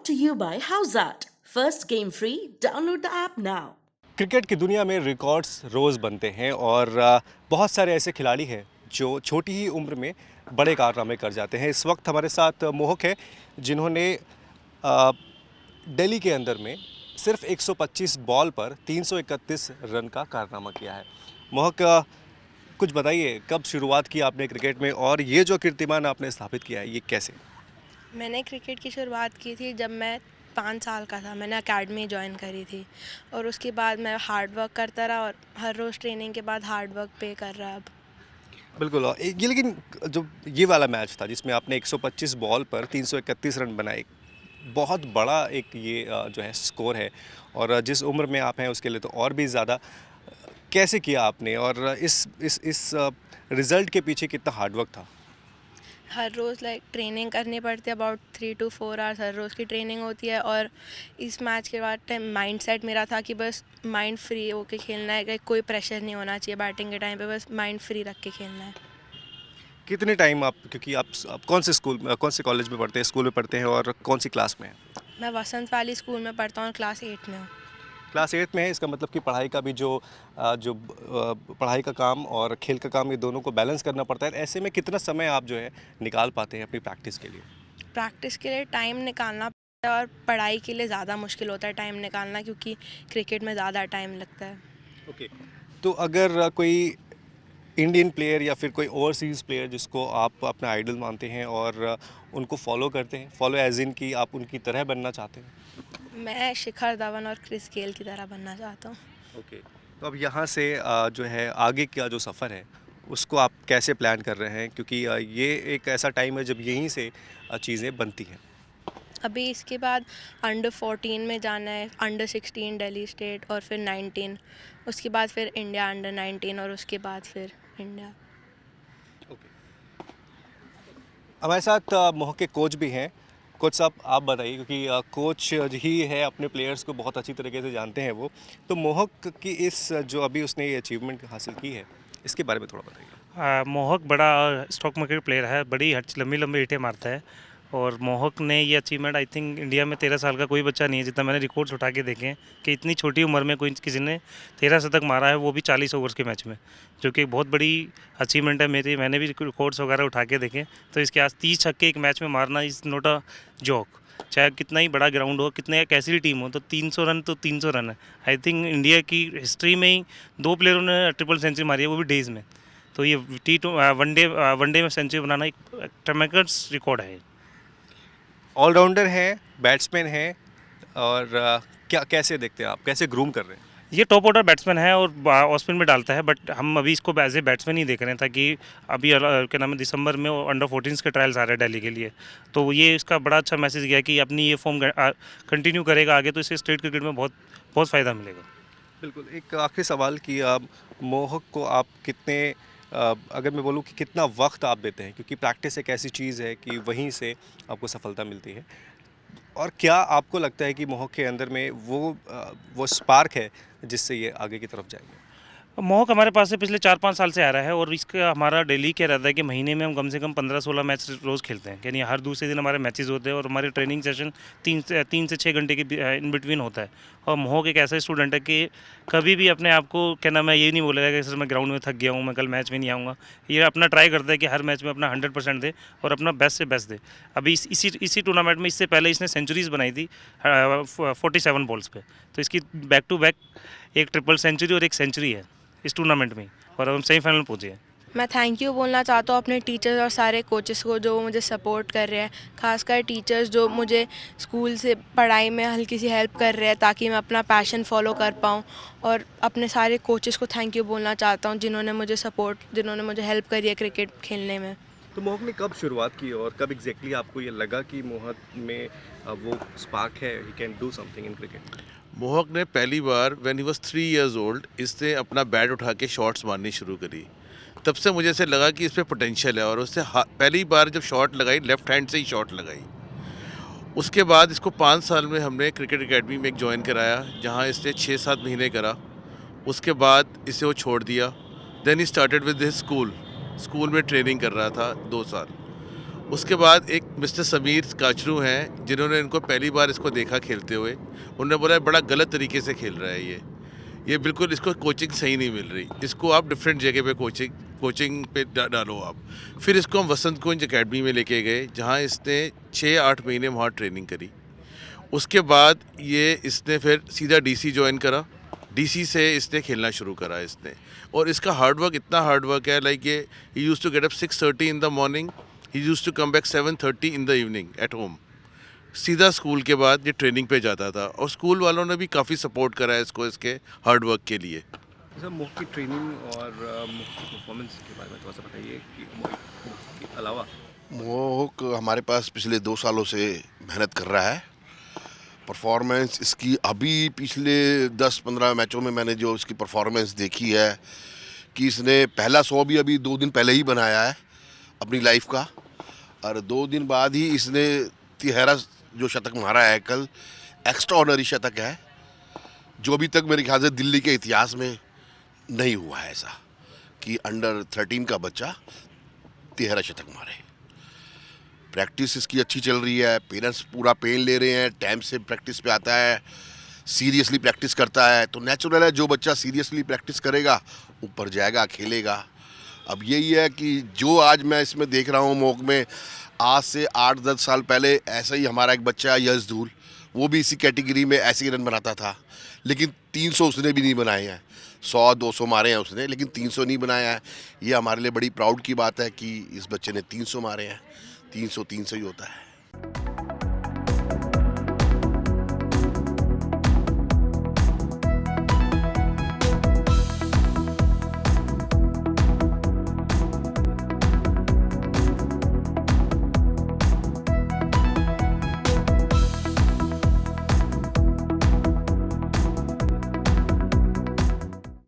to you by Howzat. First game free. Download the app now. Cricket की दुनिया में records रोज़ बनते हैं और बहुत सारे ऐसे खिलाड़ी हैं जो छोटी ही उम्र में बड़े कारनामे कर जाते हैं। इस वक्त हमारे साथ मोहक है जिन्होंने अ, दिल्ली के अंदर में सिर्फ 125 बॉल पर 331 रन का कारनामा किया है। मोहक, कुछ बताइए, कब शुरुआत की आपने क्रिकेट में और ये जो कीर्तिमान आपने स्थापित किया है ये कैसे? मैंने क्रिकेट की शुरुआत की थी जब मैं 5 साल का था। मैंने अकेडमी जॉइन करी थी और उसके बाद मैं हार्ड वर्क करता रहा और हर रोज़ ट्रेनिंग के बाद हार्ड वर्क पे कर रहा अब। बिल्कुल। और ये लेकिन जो ये वाला मैच था जिसमें आपने 125 बॉल पर 331 रन बनाए, बहुत बड़ा एक ये जो है स्कोर है और जिस उम्र में आप हैं उसके लिए तो और भी ज़्यादा। कैसे किया आपने और इस रिज़ल्ट के पीछे कितना हार्ड वर्क था? हर रोज़ ट्रेनिंग करनी पड़ती है, अबाउट 3 to 4 आवर्स हर रोज़ की ट्रेनिंग होती है। और इस मैच के बाद टाइम माइंड सेट मेरा था कि बस माइंड फ्री होके खेलना है, कि कोई प्रेशर नहीं होना चाहिए बैटिंग के टाइम पे, बस माइंड फ्री रख के खेलना है। कितने टाइम आप, क्योंकि आप कौन से स्कूल में, कौन से कॉलेज में पढ़ते हैं, स्कूल में पढ़ते हैं और कौन सी क्लास में हैं? मैं वसंत वाली स्कूल में पढ़ता हूँ और क्लास 8 में हूँ। क्लास 8 में है, इसका मतलब कि पढ़ाई का भी पढ़ाई का काम और खेल का काम, ये दोनों को बैलेंस करना पड़ता है। ऐसे में कितना समय आप जो है निकाल पाते हैं अपनी प्रैक्टिस के लिए? प्रैक्टिस के लिए टाइम निकालना पड़ता है और पढ़ाई के लिए ज़्यादा मुश्किल होता है टाइम निकालना, क्योंकि क्रिकेट में ज़्यादा टाइम लगता है। ओके। तो अगर कोई इंडियन प्लेयर या फिर कोई ओवरसीज़ प्लेयर जिसको आप अपना आइडल मानते हैं और उनको फॉलो करते हैं, फॉलो एज इन कि आप उनकी तरह बनना चाहते हैं? मैं शिखर धवन और क्रिस गेल की तरह बनना चाहता हूँ। ओके। तो अब यहाँ से जो है आगे का जो सफ़र है उसको आप कैसे प्लान कर रहे हैं, क्योंकि ये एक ऐसा टाइम है जब यहीं से चीज़ें बनती हैं। अभी इसके बाद अंडर 14 में जाना है, अंडर 16 दिल्ली स्टेट और फिर 19, उसके बाद फिर इंडिया अंडर 19 और उसके बाद फिर इंडिया। ओके। हमारे साथ मोहक के कोच भी हैं। कोच साहब, आप बताइए, क्योंकि कोच ही है, अपने प्लेयर्स को बहुत अच्छी तरीके से जानते हैं वो। तो मोहक की इस जो अभी उसने ये अचीवमेंट हासिल की है, इसके बारे में थोड़ा बताइए। मोहक बड़ा स्टॉक मार्केट प्लेयर है, बड़ी लंबी लंबी हिटें मारता है। और मोहक ने ये अचीवमेंट, आई थिंक इंडिया में 13 साल का कोई बच्चा नहीं है, जितना मैंने रिकॉर्ड्स उठा के देखे हैं, कि इतनी छोटी उम्र में कोई किसी ने 13 शतक मारा है, वो भी 40 ओवर्स के मैच में, जो कि बहुत बड़ी अचीवमेंट है मेरी। मैंने भी रिकॉर्ड्स वगैरह उठा के देखे, तो इसके आज 30 छक्के एक मैच में मारना इज़ नॉट अ जॉक। चाहे कितना ही बड़ा ग्राउंड हो, कितने कैसी भी टीम हो, तो 300 रन तो 300 रन है। आई थिंक इंडिया की हिस्ट्री में ही 2 प्लेयरों ने ट्रिपल सेंचुरी मारी है, वो भी डेज़ में। तो ये वनडे में सेंचुरी बनाना एक ट्रेमेंडस रिकॉर्ड है। ऑलराउंडर हैं, बैट्समैन हैं और क्या कैसे देखते हैं आप, कैसे ग्रूम कर रहे हैं? ये टॉप ऑर्डर बैट्समैन है और ऑफ स्पिन में डालता है, बट हम अभी इसको एज ए बैट्समैन ही देख रहे हैं, ताकि अभी क्या नाम है, दिसंबर में अंडर 14 के ट्रायल्स आ रहे हैं दिल्ली के लिए। तो ये इसका बड़ा अच्छा मैसेज गया कि अपनी ये फॉर्म कंटिन्यू करेगा आगे, तो इससे स्टेट क्रिकेट में बहुत बहुत फ़ायदा मिलेगा। बिल्कुल। एक आखिरी सवाल कि मोहक को आप कितने, अगर मैं बोलूँ कि कितना वक्त आप देते हैं, क्योंकि प्रैक्टिस एक ऐसी चीज़ है कि वहीं से आपको सफलता मिलती है, और क्या आपको लगता है कि मोहक के अंदर में वो स्पार्क है जिससे ये आगे की तरफ जाएंगे? मोहक हमारे पास से पिछले 4-5 साल से आ रहा है और इसका हमारा डेली क्या रहता है कि महीने में हम कम से कम 15-16 मैच रोज़ खेलते हैं, यानी हर दूसरे दिन हमारे मैचेस होते हैं और हमारे ट्रेनिंग सेशन 3 से 6 घंटे के इन बिटवीन होता है। और मोहक एक ऐसा स्टूडेंट है कि कभी भी अपने आप को, क्या नाम है, ये नहीं बोलेगा कि सर मैं ग्राउंड में थक गया हूँ, मैं कल मैच में नहीं आऊँगा। ये अपना ट्राई करता है कि हर मैच में अपना 100% दे और अपना बेस्ट से बेस्ट दे। अभी इसी टूर्नामेंट में, इससे पहले इसने सेंचुरीज़ बनाई थी 47 बॉल्स पे, तो इसकी बैक टू बैक एक ट्रिपल सेंचुरी और एक सेंचुरी है इस टूर्नामेंट में, और हम सेमीफाइनल पहुंचे हैं। मैं थैंक यू बोलना चाहता हूँ अपने टीचर्स और सारे कोचेस को जो मुझे सपोर्ट कर रहे हैं, खासकर टीचर्स जो मुझे स्कूल से पढ़ाई में हल्की सी हेल्प कर रहे हैं ताकि मैं अपना पैशन फॉलो कर पाऊँ। और अपने सारे कोचेस को थैंक यू बोलना चाहता हूँ जिन्होंने मुझे हेल्प करी है क्रिकेट खेलने में। तो मोहक ने कब शुरुआत की और कब एग्जैक्टली आपको ये लगा कि मोहक में वो स्पार्क है, he can do something in cricket? Mohak ने पहली बार when he was 3 years old इसने अपना बैट उठा के शॉट्स मारनी शुरू करी। तब से मुझे ऐसे लगा कि इस पे पोटेंशियल है और उससे पहली बार जब शॉट लगाई, लेफ्ट हैंड से ही शॉट लगाई। उसके बाद इसको 5 साल में हमने क्रिकेट एकेडमी में एक ज्वाइन कराया, जहाँ इसने 6-7 महीने करा। उसके बाद इसे वो छोड़ दिया। Then he started with his school में ट्रेनिंग कर रहा था 2 साल। उसके बाद एक मिस्टर समीर काचरू हैं जिन्होंने इनको पहली बार इसको देखा खेलते हुए, उन्होंने बोला बड़ा गलत तरीके से खेल रहा है ये बिल्कुल इसको कोचिंग सही नहीं मिल रही, इसको आप डिफरेंट जगह पे कोचिंग पे डालो आप। फिर इसको हम वसंत कुंज अकेडमी में लेके गए जहाँ इसने 6-8 महीने वहाँ ट्रेनिंग करी। उसके बाद इसने फिर सीधा डीसी ज्वाइन करा, डीसी से इसने खेलना शुरू करा इसने। और इसका हार्डवर्क इतना हार्डवर्क है, लाइक ये he used to get up 6:30 in the morning, he used to come back 7:30 in the evening at home. सीधा स्कूल के बाद ये ट्रेनिंग पे जाता था और स्कूल वालों ने भी काफ़ी सपोर्ट करा है इसको इसके हार्डवर्क के लिए। सर मोह की ट्रेनिंग और मोह की परफॉर्मेंस के बारे में थोड़ा सा बताइए कि मोह के अलावा। मोहक हमारे पास पिछले 2 सालों से मेहनत कर रहा है। परफॉर्मेंस इसकी अभी पिछले 10-15 मैचों में मैंने जो इसकी परफॉर्मेंस देखी है कि इसने पहला 100 भी अभी 2 दिन पहले ही बनाया है अपनी लाइफ का, और 2 दिन बाद ही इसने तिहरा जो शतक मारा है कल, एक्स्ट्रा ऑर्डिनरी शतक है जो अभी तक मेरे ख्याल से दिल्ली के इतिहास में नहीं हुआ है ऐसा कि अंडर 13 का बच्चा तिहरा शतक मारे। प्रैक्टिस इसकी अच्छी चल रही है, पेरेंट्स पूरा पेन ले रहे हैं, टाइम से प्रैक्टिस पे आता है, सीरियसली प्रैक्टिस करता है, तो नेचुरल है जो बच्चा सीरियसली प्रैक्टिस करेगा ऊपर जाएगा, खेलेगा। अब यही है कि जो आज मैं इसमें देख रहा हूँ मोक में, आज से 8-10 साल पहले ऐसा ही हमारा एक बच्चा यश धूल, वो भी इसी कैटेगरी में ऐसे ही रन बनाता था, लेकिन 300 उसने भी नहीं बनाए हैं। 100-200 मारे हैं उसने, लेकिन 300 नहीं बनाया है। ये हमारे लिए बड़ी प्राउड की बात है कि इस बच्चे ने 300 मारे हैं। 300 ही होता है।